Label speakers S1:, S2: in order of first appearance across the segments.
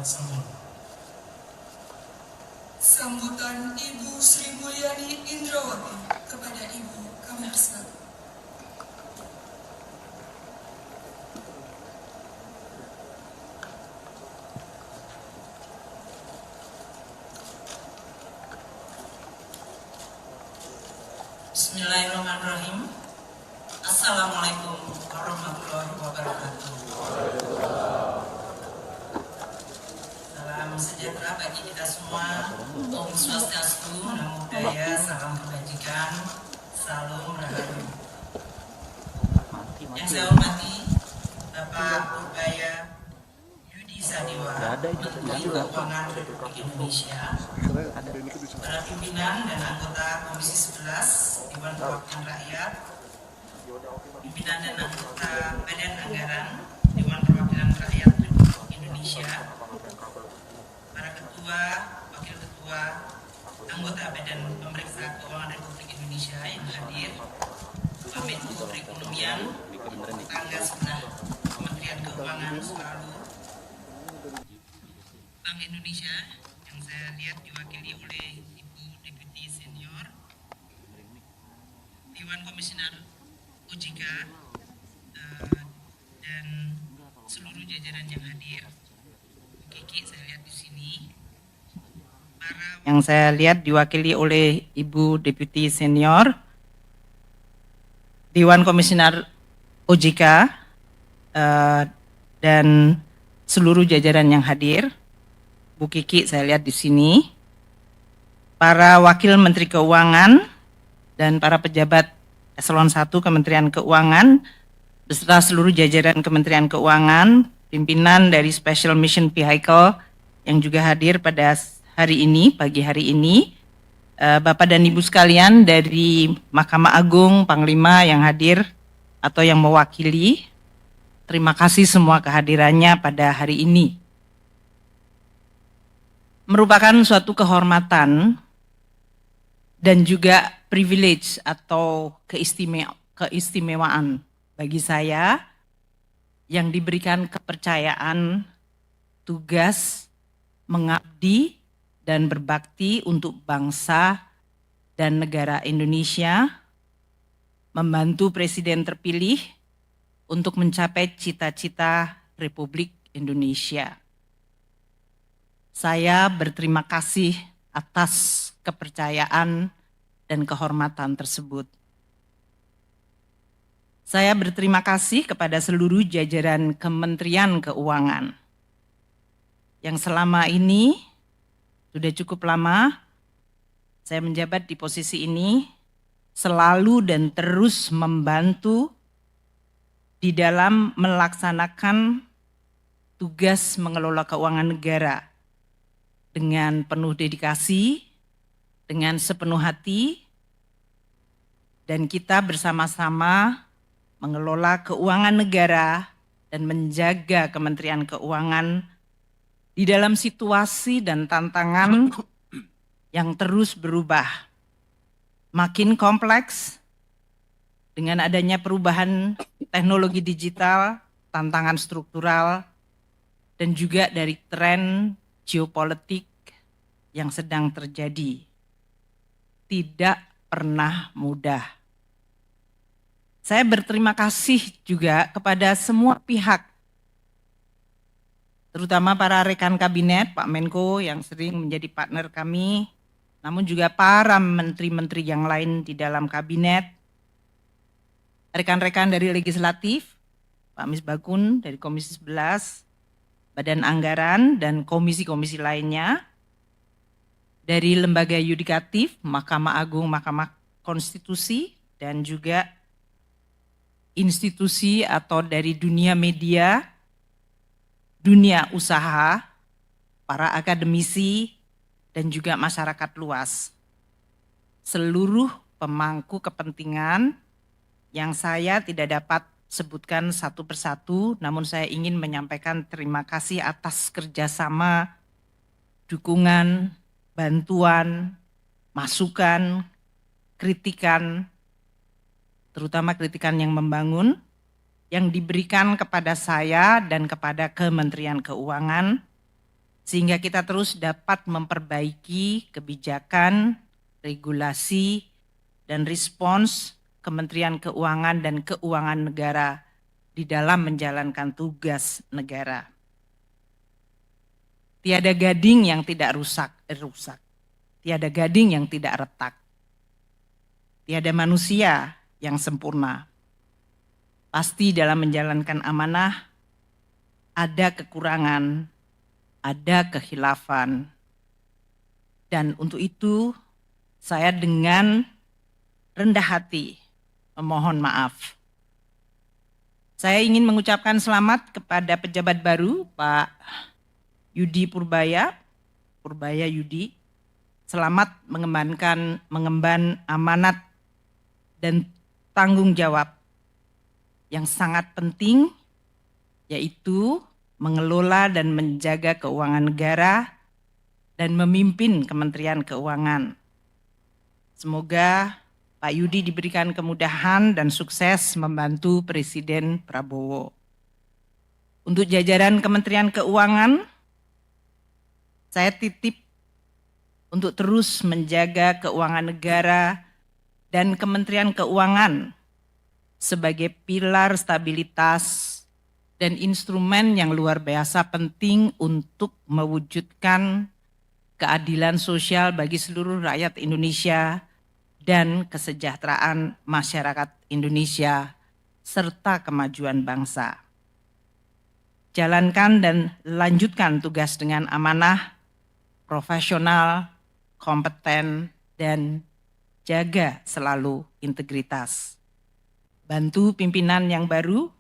S1: Samun. Sambutan Ibu Sri Mulyani Indrawati kepada Ibu Kamarsari.
S2: Bismillahirrahmanirrahim. Assalamualaikum warahmatullahi wabarakatuh. Salam sejahtera bagi kita semua. Om Swastiastu, Namo Buddhaya, salam kebajikan, salam rahayu. Yang saya hormati Bapak Purbaya Yudi Sadiwa, Menteri Keuangan Republik Indonesia, para pimpinan dan anggota Komisi 11 Dewan Perwakilan Rakyat, pimpinan dan anggota Badan Anggaran Dewan Perwakilan Rakyat Republik Indonesia, para ketua, wakil ketua, anggota Badan Pemeriksa Keuangan Republik Indonesia yang hadir, Pak Menko Perekonomian, tetangga sebelah Kementerian Keuangan selalu, Bank Indonesia yang saya lihat diwakili oleh Ibu Deputi Senior, Dewan Komisioner OJK, dan seluruh jajaran yang hadir. Kiki saya lihat di sini. Yang saya lihat diwakili oleh Ibu Deputi Senior, Dewan Komisioner OJK, dan seluruh jajaran yang hadir. Bu Kiki saya lihat di sini. Para Wakil Menteri Keuangan dan para pejabat Eselon 1 Kementerian Keuangan beserta seluruh jajaran Kementerian Keuangan, pimpinan dari Special Mission Vehicle yang juga hadir pada hari ini, pagi hari ini, Bapak dan Ibu sekalian dari Mahkamah Agung, Panglima yang hadir atau yang mewakili, terima kasih semua kehadirannya pada hari ini. Merupakan suatu kehormatan dan juga privilege atau keistimewaan bagi saya yang diberikan kepercayaan tugas mengabdi dan berbakti untuk bangsa dan negara Indonesia, membantu Presiden terpilih untuk mencapai cita-cita Republik Indonesia. Saya berterima kasih atas kepercayaan dan kehormatan tersebut. Saya berterima kasih kepada seluruh jajaran Kementerian Keuangan yang selama ini sudah cukup lama saya menjabat di posisi ini, selalu dan terus membantu di dalam melaksanakan tugas mengelola keuangan negara dengan penuh dedikasi, dengan sepenuh hati, dan kita bersama-sama mengelola keuangan negara dan menjaga Kementerian Keuangan di dalam situasi dan tantangan yang terus berubah, makin kompleks dengan adanya perubahan teknologi digital, tantangan struktural, dan juga dari tren geopolitik yang sedang terjadi. Tidak pernah mudah. Saya berterima kasih juga kepada semua pihak, terutama para rekan kabinet, Pak Menko yang sering menjadi partner kami, namun juga para menteri-menteri yang lain di dalam kabinet, rekan-rekan dari legislatif, Pak Misbakun dari Komisi 11, Badan Anggaran dan komisi-komisi lainnya, dari lembaga yudikatif, Mahkamah Agung, Mahkamah Konstitusi, dan juga institusi atau dari dunia media, dunia usaha, para akademisi, dan juga masyarakat luas. Seluruh pemangku kepentingan yang saya tidak dapat sebutkan satu persatu, namun saya ingin menyampaikan terima kasih atas kerjasama, dukungan, bantuan, masukan, kritikan, terutama kritikan yang membangun, yang diberikan kepada saya dan kepada Kementerian Keuangan sehingga kita terus dapat memperbaiki kebijakan, regulasi, dan respons Kementerian Keuangan dan Keuangan Negara di dalam menjalankan tugas negara. Tiada gading yang tidak rusak. Tiada gading yang tidak retak. Tiada manusia yang sempurna. Pasti dalam menjalankan amanah ada kekurangan, ada kehilafan. Dan untuk itu saya dengan rendah hati memohon maaf. Saya ingin mengucapkan selamat kepada pejabat baru Pak Yudi Purbaya Yudi. Selamat mengemban amanat dan tanggung jawab yang sangat penting, yaitu mengelola dan menjaga keuangan negara dan memimpin Kementerian Keuangan. Semoga Pak Yudi diberikan kemudahan dan sukses membantu Presiden Prabowo. Untuk jajaran Kementerian Keuangan, saya titip untuk terus menjaga keuangan negara dan Kementerian Keuangan sebagai pilar stabilitas dan instrumen yang luar biasa penting untuk mewujudkan keadilan sosial bagi seluruh rakyat Indonesia dan kesejahteraan masyarakat Indonesia serta kemajuan bangsa. Jalankan dan lanjutkan tugas dengan amanah, profesional, kompeten, dan jaga selalu integritas. Bantu pimpinan yang baru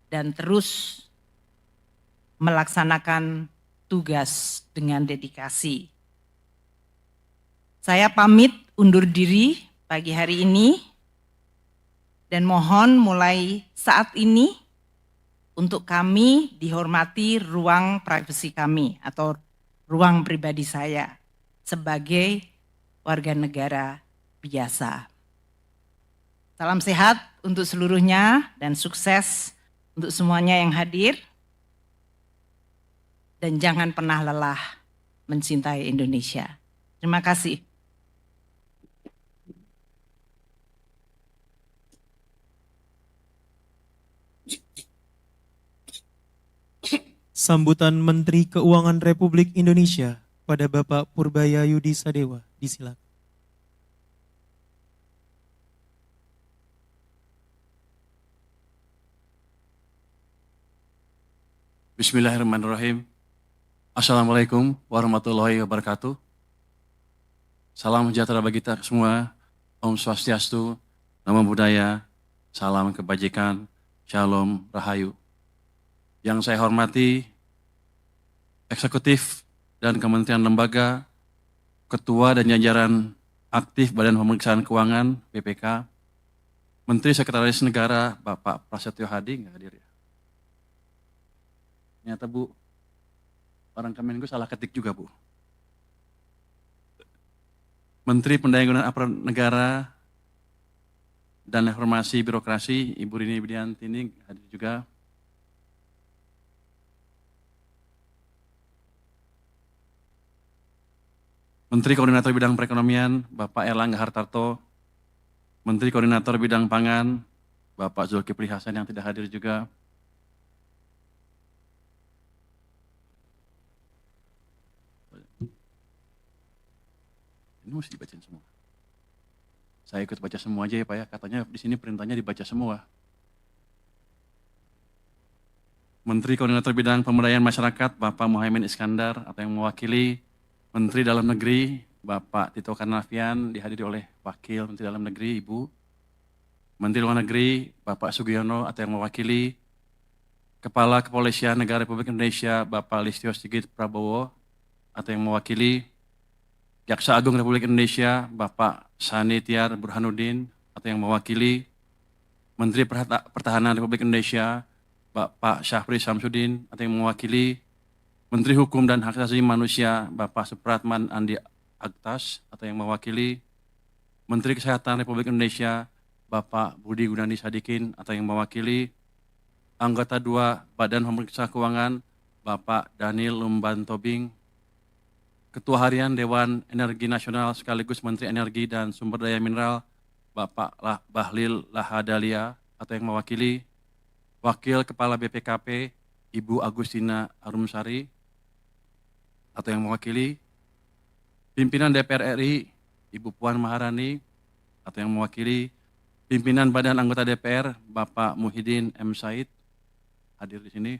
S2: dan terus melaksanakan tugas dengan dedikasi. Saya pamit undur diri pagi hari ini dan mohon mulai saat ini untuk kami dihormati ruang privasi kami atau ruang pribadi saya sebagai warga negara biasa. Salam sehat untuk seluruhnya dan sukses untuk semuanya yang hadir. Dan jangan pernah lelah mencintai Indonesia. Terima kasih.
S3: Sambutan Menteri Keuangan Republik Indonesia pada Bapak Purbaya Yudi Sadewa, disilakan.
S4: Bismillahirrahmanirrahim. Assalamualaikum warahmatullahi wabarakatuh. Salam sejahtera bagi kita semua. Om Swastiastu, Namo Buddhaya, salam kebajikan, Shalom, Rahayu. Yang saya hormati, eksekutif dan kementerian lembaga, ketua dan jajaran aktif Badan Pemeriksaan Keuangan, BPK, Menteri Sekretaris Negara, Bapak Prasetyo Hadi, nggak hadir ya? Ternyata Bu, orang Kemenku salah ketik juga Bu. Menteri Pendayagunaan Aparatur Negara dan Reformasi Birokrasi, Ibu Rini Widiantini hadir juga. Menteri Koordinator Bidang Perekonomian, Bapak Erlangga Hartarto, Menteri Koordinator Bidang Pangan, Bapak Zulkifli Hasan yang tidak hadir juga. Ini mesti dibacain semua. Saya ikut baca semua aja ya Pak ya, katanya di sini perintahnya dibaca semua. Menteri Koordinator Bidang Pemberdayaan Masyarakat, Bapak Muhaimin Iskandar, atau yang mewakili Menteri Dalam Negeri, Bapak Tito Karnavian, dihadiri oleh Wakil Menteri Dalam Negeri, Ibu. Menteri Luar Negeri, Bapak Sugiono, atau yang mewakili Kepala Kepolisian Negara Republik Indonesia, Bapak Listio Sigit Prabowo, atau yang mewakili Jaksa Agung Republik Indonesia, Bapak Sani Tiar Burhanuddin, atau yang mewakili Menteri Pertahanan Republik Indonesia, Bapak Syafri Samsudin, atau yang mewakili Menteri Hukum dan Hak Asasi Manusia, Bapak Supratman Andi Aktas, atau yang mewakili Menteri Kesehatan Republik Indonesia, Bapak Budi Gunadi Sadikin, atau yang mewakili anggota 2 Badan Pemeriksa Keuangan, Bapak Daniel Lumbantobing, Ketua Harian Dewan Energi Nasional sekaligus Menteri Energi dan Sumber Daya Mineral, Bapak Bahlil Lahadalia atau yang mewakili, Wakil Kepala BPKP, Ibu Agustina Arumsari atau yang mewakili, Pimpinan DPR RI, Ibu Puan Maharani atau yang mewakili, Pimpinan Badan Anggota DPR, Bapak Muhyiddin M. Said, hadir di sini.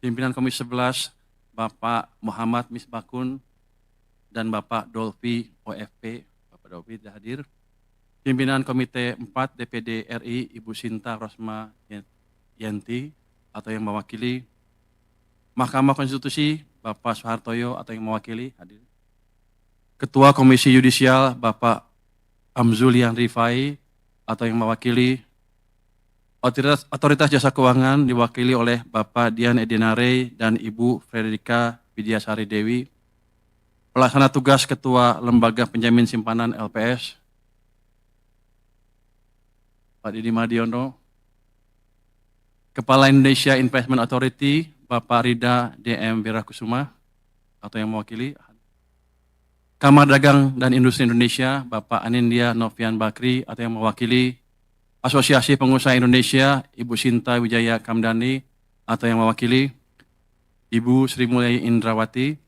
S4: Pimpinan Komisi 11, Bapak Muhammad Misbakun dan Bapak Dolfi OFP, Bapak Dolfi tidak hadir. Pimpinan Komite 4 DPD RI, Ibu Sinta Rosma Yanti atau yang mewakili. Mahkamah Konstitusi, Bapak Soehartoyo atau yang mewakili, hadir. Ketua Komisi Yudisial, Bapak Amzulian Rifai atau yang mewakili. Otoritas Jasa Keuangan diwakili oleh Bapak Dian Edinare dan Ibu Frederika Widyasari Dewi. Pelaksana tugas Ketua Lembaga Penjamin Simpanan LPS, Pak Didi Madiono. Kepala Indonesia Investment Authority, Bapak Rida DM Wirakusuma atau yang mewakili. Kamar Dagang dan Industri Indonesia, Bapak Anindya Novian Bakri atau yang mewakili. Asosiasi Pengusaha Indonesia, Ibu Sinta Wijaya Kamdani atau yang mewakili. Ibu Sri Mulyani Indrawati.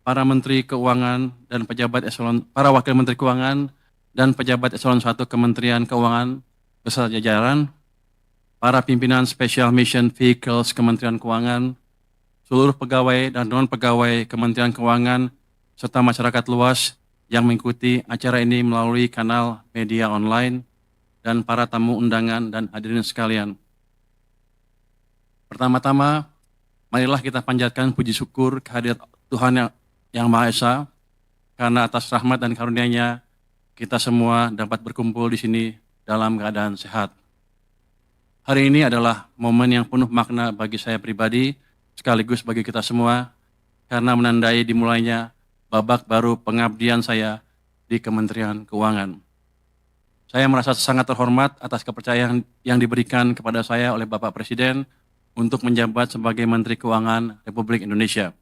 S4: Para Menteri Keuangan dan pejabat eselon, para Wakil Menteri Keuangan dan pejabat eselon 1 Kementerian Keuangan beserta jajaran. Para pimpinan Special Mission Vehicles Kementerian Keuangan, seluruh pegawai dan non-pegawai Kementerian Keuangan, serta masyarakat luas yang mengikuti acara ini melalui kanal media online, dan para tamu undangan dan hadirin sekalian. Pertama-tama, marilah kita panjatkan puji syukur kehadirat Tuhan yang Maha Esa, karena atas rahmat dan karunia-Nya kita semua dapat berkumpul di sini dalam keadaan sehat. Hari ini adalah momen yang penuh makna bagi saya pribadi, sekaligus bagi kita semua, karena menandai dimulainya babak baru pengabdian saya di Kementerian Keuangan. Saya merasa sangat terhormat atas kepercayaan yang diberikan kepada saya oleh Bapak Presiden untuk menjabat sebagai Menteri Keuangan Republik Indonesia.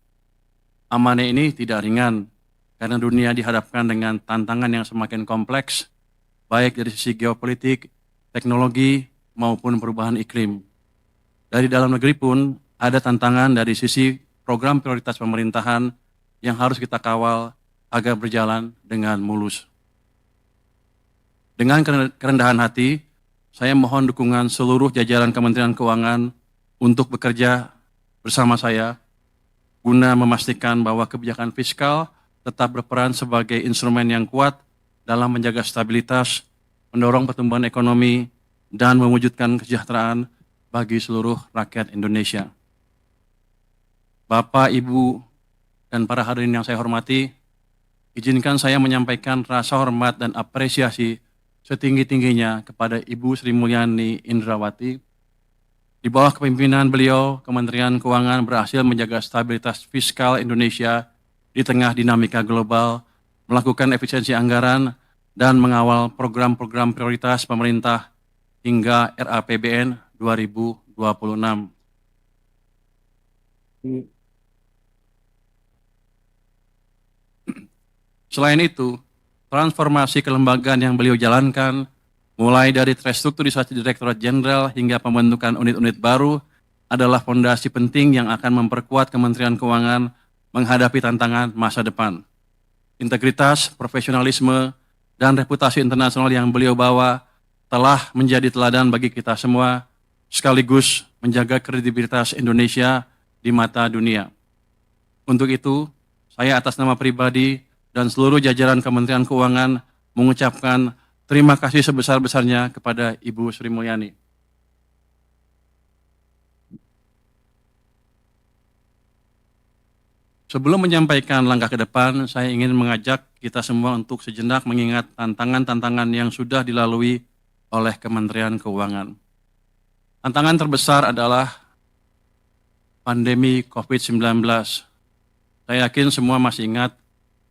S4: Amanah ini tidak ringan, karena dunia dihadapkan dengan tantangan yang semakin kompleks, baik dari sisi geopolitik, teknologi, maupun perubahan iklim. Dari dalam negeri pun ada tantangan dari sisi program prioritas pemerintahan yang harus kita kawal agar berjalan dengan mulus. Dengan kerendahan hati, saya mohon dukungan seluruh jajaran Kementerian Keuangan untuk bekerja bersama saya guna memastikan bahwa kebijakan fiskal tetap berperan sebagai instrumen yang kuat dalam menjaga stabilitas, mendorong pertumbuhan ekonomi, dan mewujudkan kesejahteraan bagi seluruh rakyat Indonesia. Bapak, Ibu, dan para hadirin yang saya hormati, izinkan saya menyampaikan rasa hormat dan apresiasi setinggi-tingginya kepada Ibu Sri Mulyani Indrawati. Di bawah kepemimpinan beliau, Kementerian Keuangan berhasil menjaga stabilitas fiskal Indonesia di tengah dinamika global, melakukan efisiensi anggaran, dan mengawal program-program prioritas pemerintah hingga RAPBN 2026. Selain itu, transformasi kelembagaan yang beliau jalankan, mulai dari restrukturisasi Direktorat Jenderal hingga pembentukan unit-unit baru, adalah fondasi penting yang akan memperkuat Kementerian Keuangan menghadapi tantangan masa depan. Integritas, profesionalisme, dan reputasi internasional yang beliau bawa telah menjadi teladan bagi kita semua, sekaligus menjaga kredibilitas Indonesia di mata dunia. Untuk itu, saya atas nama pribadi dan seluruh jajaran Kementerian Keuangan mengucapkan terima kasih sebesar-besarnya kepada Ibu Sri Mulyani. Sebelum menyampaikan langkah ke depan, saya ingin mengajak kita semua untuk sejenak mengingat tantangan-tantangan yang sudah dilalui oleh Kementerian Keuangan. Tantangan terbesar adalah pandemi COVID-19. Saya yakin semua masih ingat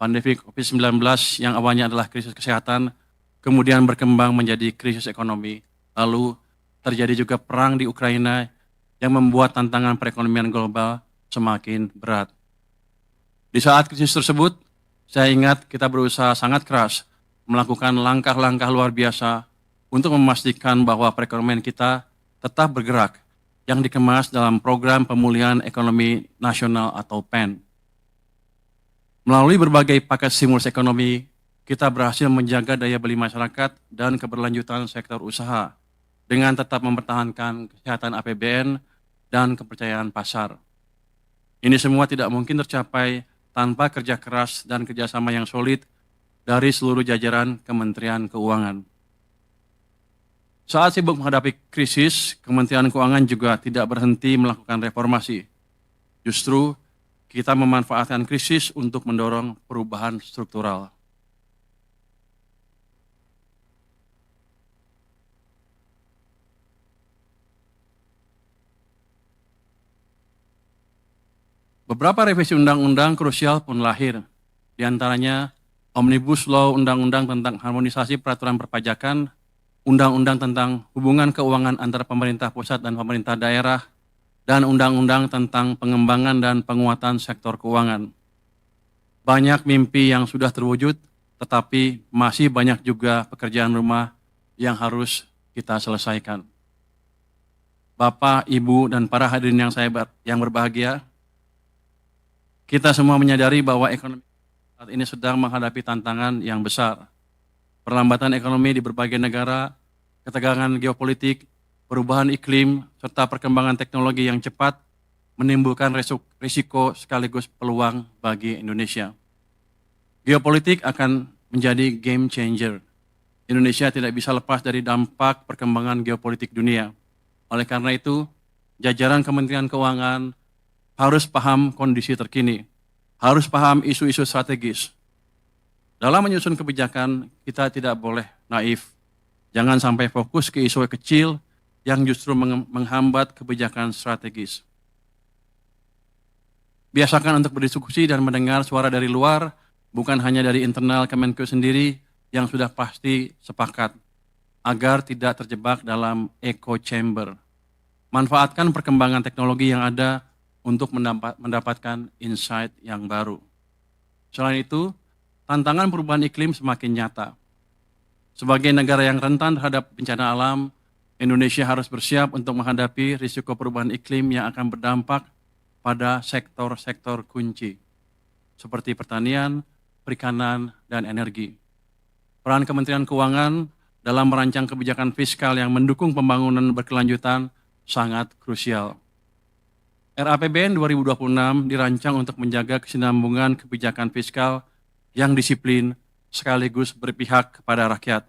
S4: pandemi COVID-19 yang awalnya adalah krisis kesehatan, kemudian berkembang menjadi krisis ekonomi. Lalu terjadi juga perang di Ukraina yang membuat tantangan perekonomian global semakin berat. Di saat krisis tersebut, saya ingat kita berusaha sangat keras melakukan langkah-langkah luar biasa untuk memastikan bahwa perekonomian kita tetap bergerak yang dikemas dalam Program Pemulihan Ekonomi Nasional atau PEN. Melalui berbagai paket stimulus ekonomi, kita berhasil menjaga daya beli masyarakat dan keberlanjutan sektor usaha dengan tetap mempertahankan kesehatan APBN dan kepercayaan pasar. Ini semua tidak mungkin tercapai tanpa kerja keras dan kerjasama yang solid dari seluruh jajaran Kementerian Keuangan. Saat sibuk menghadapi krisis, Kementerian Keuangan juga tidak berhenti melakukan reformasi. Justru, kita memanfaatkan krisis untuk mendorong perubahan struktural. Beberapa revisi undang-undang krusial pun lahir, di antaranya Omnibus Law Undang-Undang tentang Harmonisasi Peraturan Perpajakan, Undang-Undang tentang Hubungan Keuangan antara Pemerintah Pusat dan Pemerintah Daerah, dan Undang-Undang tentang Pengembangan dan Penguatan Sektor Keuangan. Banyak mimpi yang sudah terwujud, tetapi masih banyak juga pekerjaan rumah yang harus kita selesaikan. Bapak, Ibu, dan para hadirin yang berbahagia, kita semua menyadari bahwa ekonomi saat ini sedang menghadapi tantangan yang besar. Perlambatan ekonomi di berbagai negara, ketegangan geopolitik, perubahan iklim, serta perkembangan teknologi yang cepat menimbulkan risiko sekaligus peluang bagi Indonesia. Geopolitik akan menjadi game changer. Indonesia tidak bisa lepas dari dampak perkembangan geopolitik dunia. Oleh karena itu, jajaran Kementerian Keuangan harus paham kondisi terkini, harus paham isu-isu strategis. Dalam menyusun kebijakan, kita tidak boleh naif. Jangan sampai fokus ke isu kecil yang justru menghambat kebijakan strategis. Biasakan untuk berdiskusi dan mendengar suara dari luar, bukan hanya dari internal Kemenku sendiri yang sudah pasti sepakat, agar tidak terjebak dalam echo chamber. Manfaatkan perkembangan teknologi yang ada untuk mendapatkan insight yang baru. Selain itu, tantangan perubahan iklim semakin nyata. Sebagai negara yang rentan terhadap bencana alam, Indonesia harus bersiap untuk menghadapi risiko perubahan iklim yang akan berdampak pada sektor-sektor kunci, seperti pertanian, perikanan, dan energi. Peran Kementerian Keuangan dalam merancang kebijakan fiskal yang mendukung pembangunan berkelanjutan sangat krusial. RAPBN 2026 dirancang untuk menjaga kesinambungan kebijakan fiskal yang disiplin sekaligus berpihak kepada rakyat.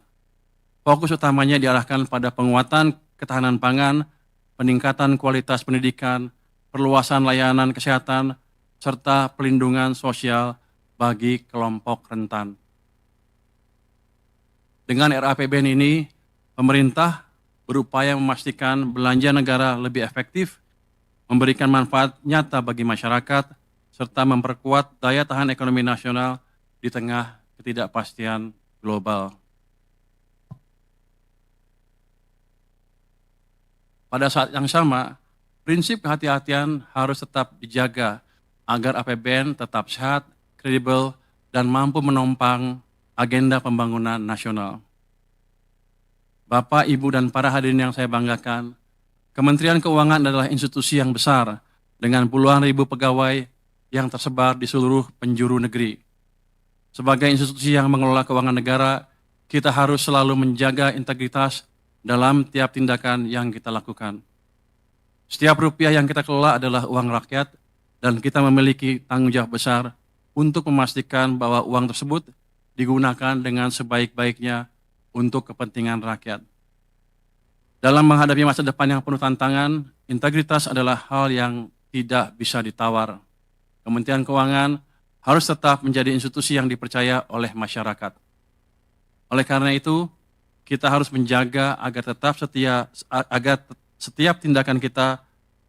S4: Fokus utamanya diarahkan pada penguatan ketahanan pangan, peningkatan kualitas pendidikan, perluasan layanan kesehatan, serta pelindungan sosial bagi kelompok rentan. Dengan RAPBN ini, pemerintah berupaya memastikan belanja negara lebih efektif, memberikan manfaat nyata bagi masyarakat, serta memperkuat daya tahan ekonomi nasional di tengah ketidakpastian global. Pada saat yang sama, prinsip kehati-hatian harus tetap dijaga agar APBN tetap sehat, kredibel, dan mampu menopang agenda pembangunan nasional. Bapak, Ibu, dan para hadirin yang saya banggakan, Kementerian Keuangan adalah institusi yang besar dengan puluhan ribu pegawai yang tersebar di seluruh penjuru negeri. Sebagai institusi yang mengelola keuangan negara, kita harus selalu menjaga integritas dalam tiap tindakan yang kita lakukan. Setiap rupiah yang kita kelola adalah uang rakyat dan kita memiliki tanggung jawab besar untuk memastikan bahwa uang tersebut digunakan dengan sebaik-baiknya untuk kepentingan rakyat. Dalam menghadapi masa depan yang penuh tantangan, integritas adalah hal yang tidak bisa ditawar. Kementerian Keuangan harus tetap menjadi institusi yang dipercaya oleh masyarakat. Oleh karena itu, kita harus menjaga agar setiap tindakan kita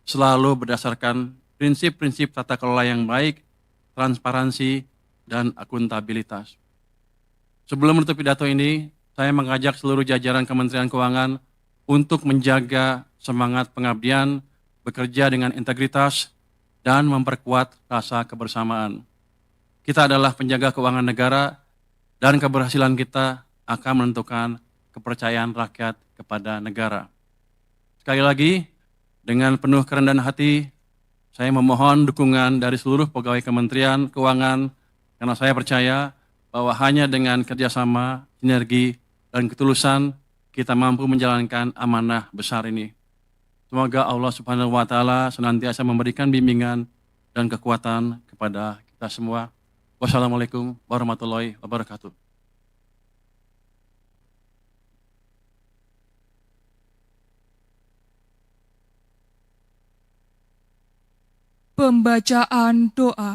S4: selalu berdasarkan prinsip-prinsip tata kelola yang baik, transparansi, dan akuntabilitas. Sebelum menutup pidato ini, saya mengajak seluruh jajaran Kementerian Keuangan untuk menjaga semangat pengabdian, bekerja dengan integritas, dan memperkuat rasa kebersamaan. Kita adalah penjaga keuangan negara dan keberhasilan kita akan menentukan kepercayaan rakyat kepada negara. Sekali lagi, dengan penuh kerendahan hati, saya memohon dukungan dari seluruh pegawai Kementerian Keuangan karena saya percaya bahwa hanya dengan kerjasama, sinergi, dan ketulusan kita mampu menjalankan amanah besar ini. Semoga Allah Subhanahu wa Ta'ala senantiasa memberikan bimbingan dan kekuatan kepada kita semua. Wassalamualaikum warahmatullahi wabarakatuh.
S1: Pembacaan doa.